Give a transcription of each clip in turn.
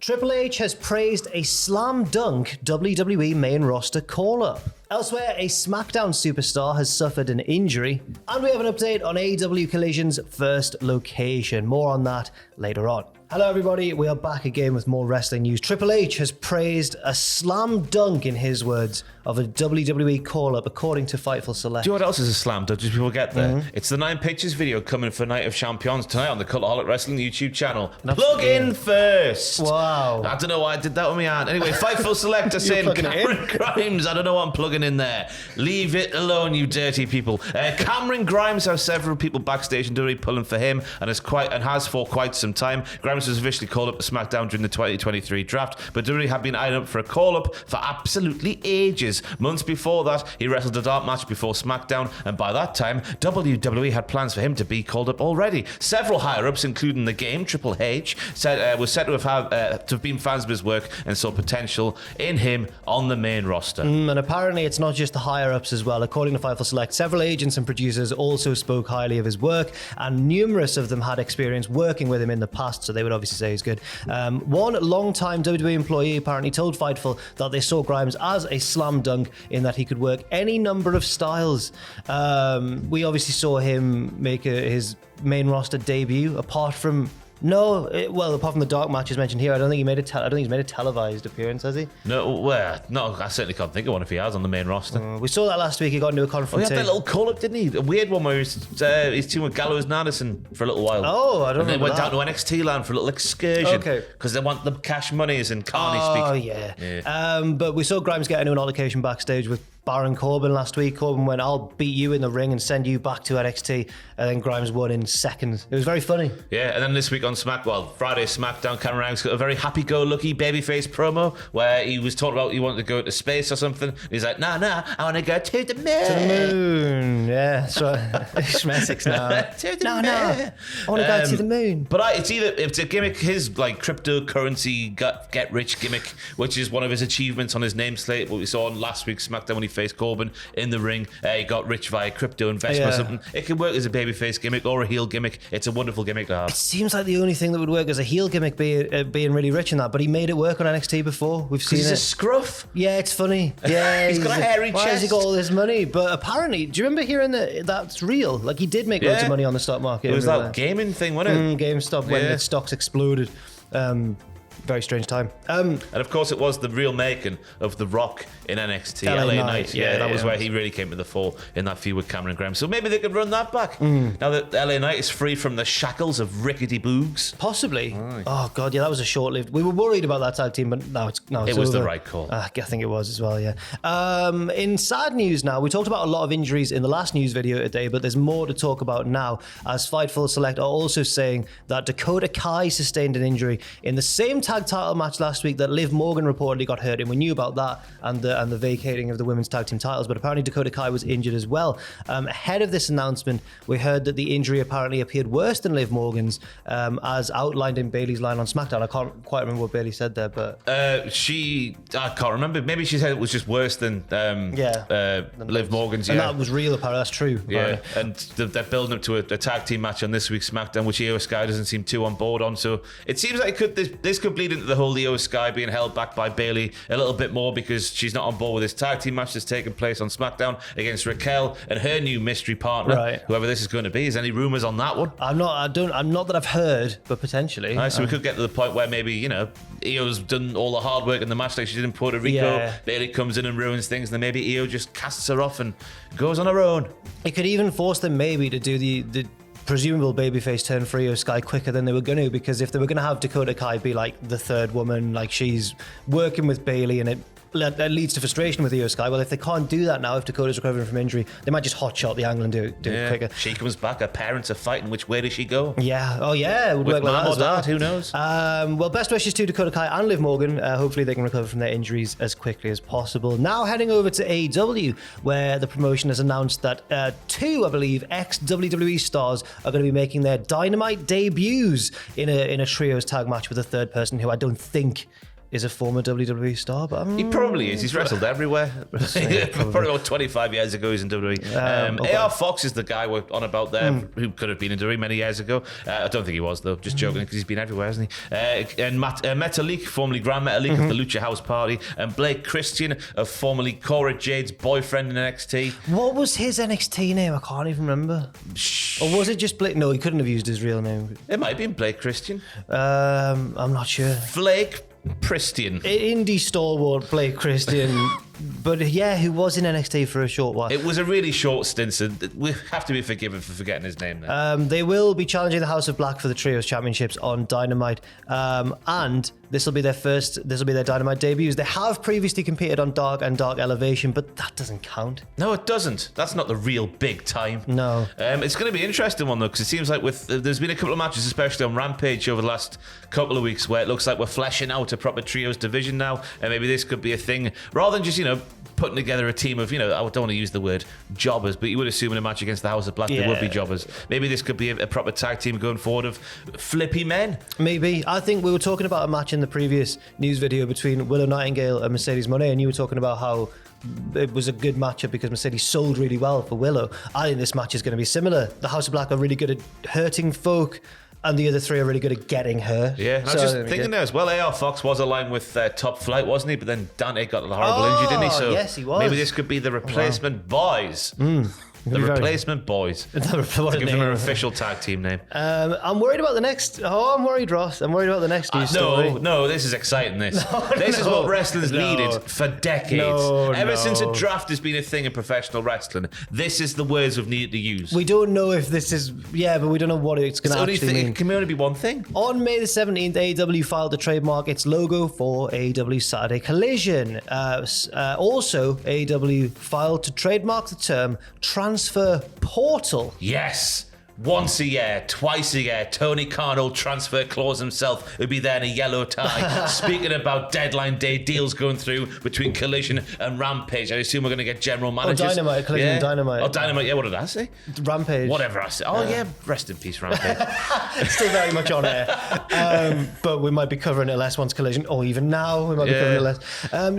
Triple H has praised a slam dunk WWE main roster call-up. Elsewhere, a SmackDown superstar has suffered an injury. And we have an update on AEW Collision's first location. More on that later on. Hello everybody, we are back again with more wrestling news. Triple H has praised a slam dunk, in his words, of a WWE call-up, according to Fightful Select. Do you know what else is a slam dunk? Just before we get there, it's the 9 Pictures video coming for Night of Champions tonight on the Cultaholic Wrestling YouTube channel. Plug in first. Wow. I don't know why I did that with my hand. Anyway, Fightful Select are saying Cameron Grimes. I don't know what I'm plugging in there. Leave it alone, you dirty people. Cameron Grimes has several people backstage and already pulling for him, and has for quite some time. Grimes was officially called up to SmackDown during the 2023 draft, but WWE had been eyeing up for a call-up for absolutely ages. Months before that, he wrestled a dark match before SmackDown, and by that time, WWE had plans for him to be called up already. Several higher-ups, including The Game, Triple H, was said to have been fans of his work and saw potential in him on the main roster. And apparently it's not just the higher-ups as well. According to Fightful Select, several agents and producers also spoke highly of his work, and numerous of them had experience working with him in the past, so they would obviously say he's good. One long-time WWE employee apparently told Fightful that they saw Grimes as a slam dunk in that he could work any number of styles. We obviously saw him make his main roster debut, apart from the dark matches mentioned here. I don't think he made he's made a televised appearance, has he? No, I certainly can't think of one if he has on the main roster. We saw that last week. He got into a He confrontation. had that little call-up, didn't he? A weird one where he's teaming with Gallows and Anderson for a little while. Oh, I don't know. And then went down to NXT land for a little excursion. Okay. Because they want the cash monies and Carney speak. Oh, yeah. But we saw Grimes get into an altercation backstage with Baron Corbin last week. Corbin went, "I'll beat you in the ring and send you back to NXT." And then Grimes won in seconds. It was very funny. Yeah, and then this week on Friday SmackDown, Cameron Grimes got a very happy-go-lucky babyface promo where he was talking about he wanted to go to space or something. And he's like, nah, I want to go to the moon. To the moon, yeah. So Schmessik's now. To the moon. I want to go to the moon. But it's a gimmick, his like cryptocurrency get rich gimmick, which is one of his achievements on his name slate. What we saw on last week's SmackDown when he faced Corbin in the ring, he got rich via crypto investment or something. It can work as a babyface gimmick or a heel gimmick. It's a wonderful gimmick to have. It seems like the only thing that would work as a heel gimmick being really rich in that, but he made it work on NXT before. We've seen he's it. a scruff. Yeah, it's funny. Yeah, he's got a hairy chest. Why has he got all this money? But apparently, do you remember hearing that's real? Like, he did make loads of money on the stock market. It was that gaming thing, wasn't it? GameStop, when its stocks exploded. Very strange time. And of course, it was the real making of The Rock in NXT, LA Knight. Yeah, that was where he really came to the fore in that feud with Cameron Grimes. So maybe they could run that back now that LA Knight is free from the shackles of rickety boogs. Possibly. Oh god, yeah, that was a short-lived. We were worried about that tag team, but now it's it was the right call. I think it was as well. Yeah. In sad news now, we talked about a lot of injuries in the last news video today, but there's more to talk about now. As Fightful Select are also saying that Dakota Kai sustained an injury in the same tag title match last week that Liv Morgan reportedly got hurt in. We knew about that and the vacating of the women's tag team titles, but apparently Dakota Kai was injured as well. Ahead of this announcement, we heard that the injury apparently appeared worse than Liv Morgan's, as outlined in Bayley's line on SmackDown. I can't quite remember what Bayley said there, but I can't remember. Maybe she said it was just worse than Liv Morgan's. And that was real, apparently. That's true. Yeah, and they're building up to a tag team match on this week's SmackDown, which Io Sky doesn't seem too on board on. So it seems like this could bleed into the whole Io Sky being held back by Bayley a little bit more because she's not on board with this tag team match that's taking place on SmackDown against Raquel and her new mystery partner, whoever this is going to be. Is any rumours on that one? I'm not that I've heard, but potentially. So we could get to the point where maybe Io's done all the hard work in the match like she did in Puerto Rico. Yeah. Bayley comes in and ruins things, and then maybe Io just casts her off and goes on her own. It could even force them maybe to do the presumable babyface turn for Io Sky quicker than they were going to, because if they were going to have Dakota Kai be like the third woman, like she's working with Bayley and that leads to frustration with Io Sky. Well, if they can't do that now, if Dakota's recovering from injury, they might just hotshot the angle and do it quicker. She comes back, her parents are fighting. Which way does she go? Yeah. Oh, yeah. It would with work like that as well. Who knows? Well, best wishes to Dakota Kai and Liv Morgan. Hopefully they can recover from their injuries as quickly as possible. Now heading over to AEW, where the promotion has announced that two, I believe, ex-WWE stars are going to be making their Dynamite debuts in a trios tag match with a third person who I don't think is a former WWE star, but He probably is. He's wrestled everywhere. Probably about 25 years ago, he's in WWE. AR Fox is the guy we're on about there, who could have been in WWE many years ago. I don't think he was, though. Just joking, because he's been everywhere, hasn't he? And Metalik, formerly Grand Metalik of the Lucha House Party, and Blake Christian, of formerly Cora Jade's boyfriend in NXT. What was his NXT name? I can't even remember. Or was it just Blake? No, he couldn't have used his real name. It might have been Blake Christian. I'm not sure. Blake Christian. Indie stalwart Blake Christian. But yeah, who was in NXT for a short while. It was a really short stint, so we have to be forgiven for forgetting his name there. They will be challenging the House of Black for the Trios Championships on Dynamite. And this will be their Dynamite debuts. They have previously competed on Dark and Dark Elevation, but that doesn't count. No, it doesn't. That's not the real big time. No. It's going to be an interesting one, though, because it seems like there's been a couple of matches, especially on Rampage over the last couple of weeks, where it looks like we're fleshing out a proper Trios division now, and maybe this could be a thing, rather than just, putting together a team of, I don't want to use the word jobbers, but you would assume in a match against the House of Black there would be jobbers. Maybe this could be a proper tag team going forward of flippy men. Maybe. I think we were talking about a match in the previous news video between Willow Nightingale and Mercedes Moné, and you were talking about how it was a good matchup because Mercedes sold really well for Willow. I think this match is going to be similar. The House of Black are really good at hurting folk, and the other three are really good at getting her. Yeah, and I was just thinking there as well, AR Fox was aligned with Top Flight, wasn't he? But then Dante got a horrible injury, didn't he? So yes, he was. Maybe this could be the replacement boys. The replacement boys. To give them an official tag team name. I'm worried about the next. Oh, I'm worried, Ross. I'm worried about the next news story. No, this is exciting. This is what wrestling's needed for decades. Ever since a draft has been a thing in professional wrestling, this is the words we've needed to use. We don't know if this is. Yeah, but we don't know what it's going to actually mean. It can only be one thing. On May the 17th, AEW filed to trademark its logo for AEW Saturday Collision. Also, AEW filed to trademark the term transfer portal. Yes. Once a year, twice a year, Tony Khan, old transfer clause himself, would be there in a yellow tie, speaking about deadline day deals going through between Collision and Rampage. I assume we're going to get general managers. Oh, Dynamite, Collision and Dynamite. Oh, Dynamite, yeah, what did I say? Rampage. Whatever I said. Oh, yeah, rest in peace, Rampage. Still very much on air. But we might be covering it less once Collision, or even now, we might be covering it less.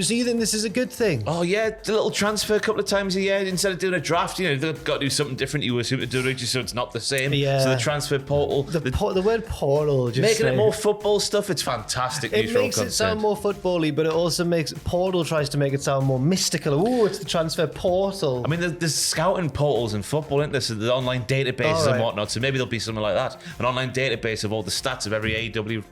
So you think this is a good thing? Oh, yeah, the little transfer a couple of times a year, instead of doing a draft, they've got to do something different, you assume to do it, so it's not the same. Yeah. So the transfer portal. The word portal. Just making it more football stuff, it's fantastic. It makes it sound more football-y, but it also makes portal tries to make it sound more mystical. Oh, it's the transfer portal. I mean, there's scouting portals in football, isn't there? So the online databases and whatnot. So maybe there'll be something like that. An online database of all the stats of every AEW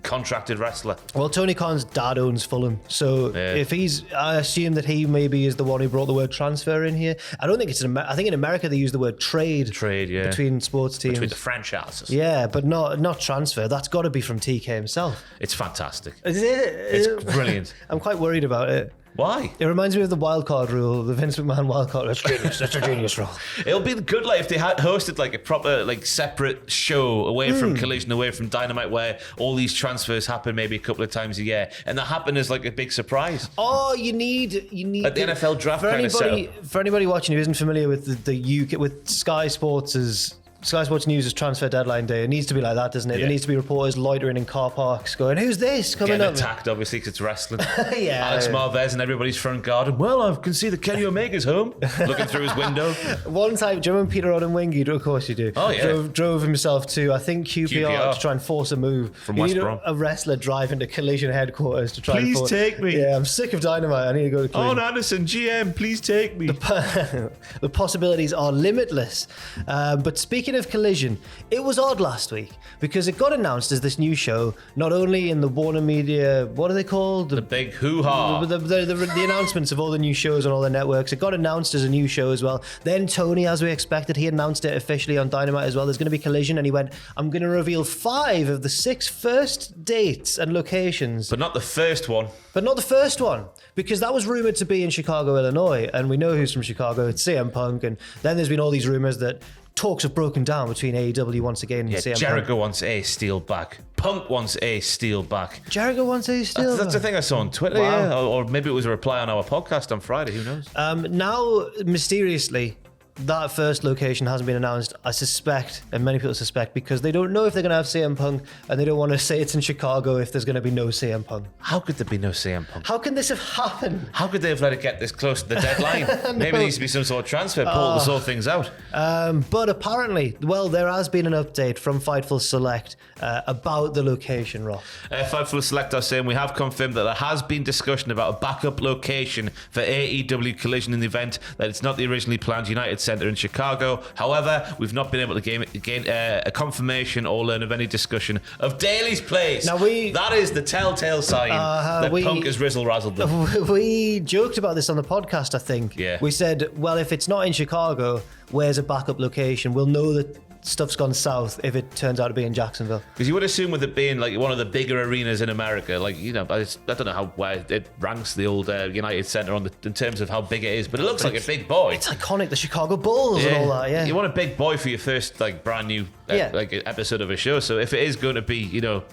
contracted wrestler. Well, Tony Khan's dad owns Fulham, so if I assume that he maybe is the one who brought the word transfer in here. I don't think it's I think in America they use the word trade, between sports teams, between the franchises. Yeah, but not transfer. That's got to be from TK himself. It's fantastic. Is it? It's brilliant. I'm quite worried about it. Why? It reminds me of the wildcard rule, the Vince McMahon wildcard. That's genius. That's a genius rule. It'll be good, if they had hosted a proper separate show away from Collision, away from Dynamite, where all these transfers happen maybe a couple of times a year, and that happen as a big surprise. Oh, you need like the NFL draft for kind anybody, of setup. For anybody watching who isn't familiar with the UK, with Sky Sports News' transfer deadline day. It needs to be like that, doesn't it? Yeah. There needs to be reporters loitering in car parks going, who's this coming Getting up? attacked, obviously, because it's wrestling. Yeah. Alex Marvez in everybody's front garden. Well, I can see that Kenny Omega's home, looking through his window. One time, do you remember Peter Odemwingie? Of course you do. Oh, yeah. Drove himself to, I think, QPR to try and force a move. From West Brom. A wrestler driving to Collision headquarters to try Please and take me. Yeah, I'm sick of Dynamite. I need to go to Collision. Oh, Anderson, GM, please take me. The possibilities are limitless. But speaking of Collision, it was odd last week because it got announced as this new show, not only in the Warner Media, what are they called? The big hoo-ha. The announcements of all the new shows on all the networks. It got announced as a new show as well. Then Tony, as we expected, he announced it officially on Dynamite as well. There's going to be Collision, and he went, I'm going to reveal 5 of the 6 first dates and locations. But not the first one. Because that was rumoured to be in Chicago, Illinois, and we know who's from Chicago. It's CM Punk, and then there's been all these rumours that talks have broken down between AEW once again and CM Jericho Punk. wants a steel back. Punk wants a steel back. Jericho wants a steel back. That's the thing I saw on Twitter, Wow. Or maybe it was a reply on our podcast on Friday, who knows? Now, mysteriously, that first location hasn't been announced, I suspect, and many people suspect, because they don't know if they're going to have CM Punk, and they don't want to say it's in Chicago if there's going to be no CM Punk. How could there be no CM Punk? How can this have happened? How could they have let it get this close to the deadline? Maybe there needs to be some sort of transfer portal to sort things out. But apparently, well, there has been an update from Fightful Select about the location, Ross. Fightful Select are saying we have confirmed that there has been discussion about a backup location for AEW Collision in the event that it's not the originally planned United Center in Chicago. However, we've not been able to gain a confirmation or learn of any discussion of Daly's place. Now that is the telltale sign that Punk has rizzle-razzled them. We joked about this on the podcast, I think. Yeah. We said, well, if it's not in Chicago, where's a backup location? We'll know that stuff's gone south if it turns out to be in Jacksonville. Because you would assume with it being like one of the bigger arenas in America, like, you know, I don't know where it ranks the old United Center in terms of how big it is, but it looks like a big boy. It's iconic, the Chicago Bulls and all that, yeah. You want a big boy for your first like brand new like episode of a show. So if it is going to be, you know,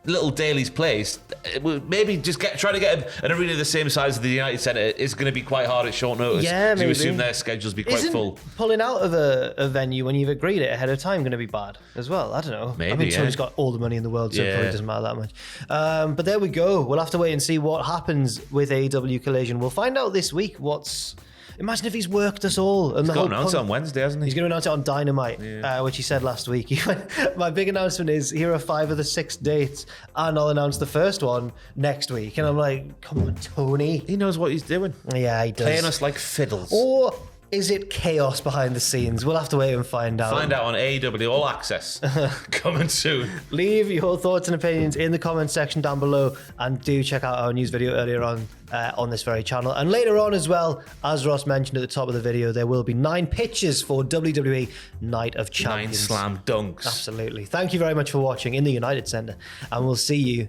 little Daly's place, maybe just try to get an arena the same size as the United Center is going to be quite hard at short notice. Yeah, maybe. You assume their schedules be quite full. Pulling out of a venue when you've agreed it ahead of time going to be bad as well? I don't know. Maybe, I mean, Tony's got all the money in the world, so it probably doesn't matter that much. But there we go. We'll have to wait and see what happens with AEW Collision. We'll find out this week Imagine if he's worked us all. And He's got to announce it on Wednesday, hasn't he? He's going to announce it on Dynamite, which he said last week. He went, my big announcement is, here are 5 of the 6 dates, and I'll announce the first one next week. And I'm like, come on, Tony. He knows what he's doing. Yeah, he does. Playing us like fiddles. Or is it chaos behind the scenes? We'll have to wait and find out. Find out on AEW All Access. Coming soon. Leave your thoughts and opinions in the comments section down below, and do check out our news video earlier on this very channel. And later on as well, as Ross mentioned at the top of the video, there will be 9 pitches for WWE Night of Champions. 9 slam dunks. Absolutely. Thank you very much for watching in the United Center, and we'll see you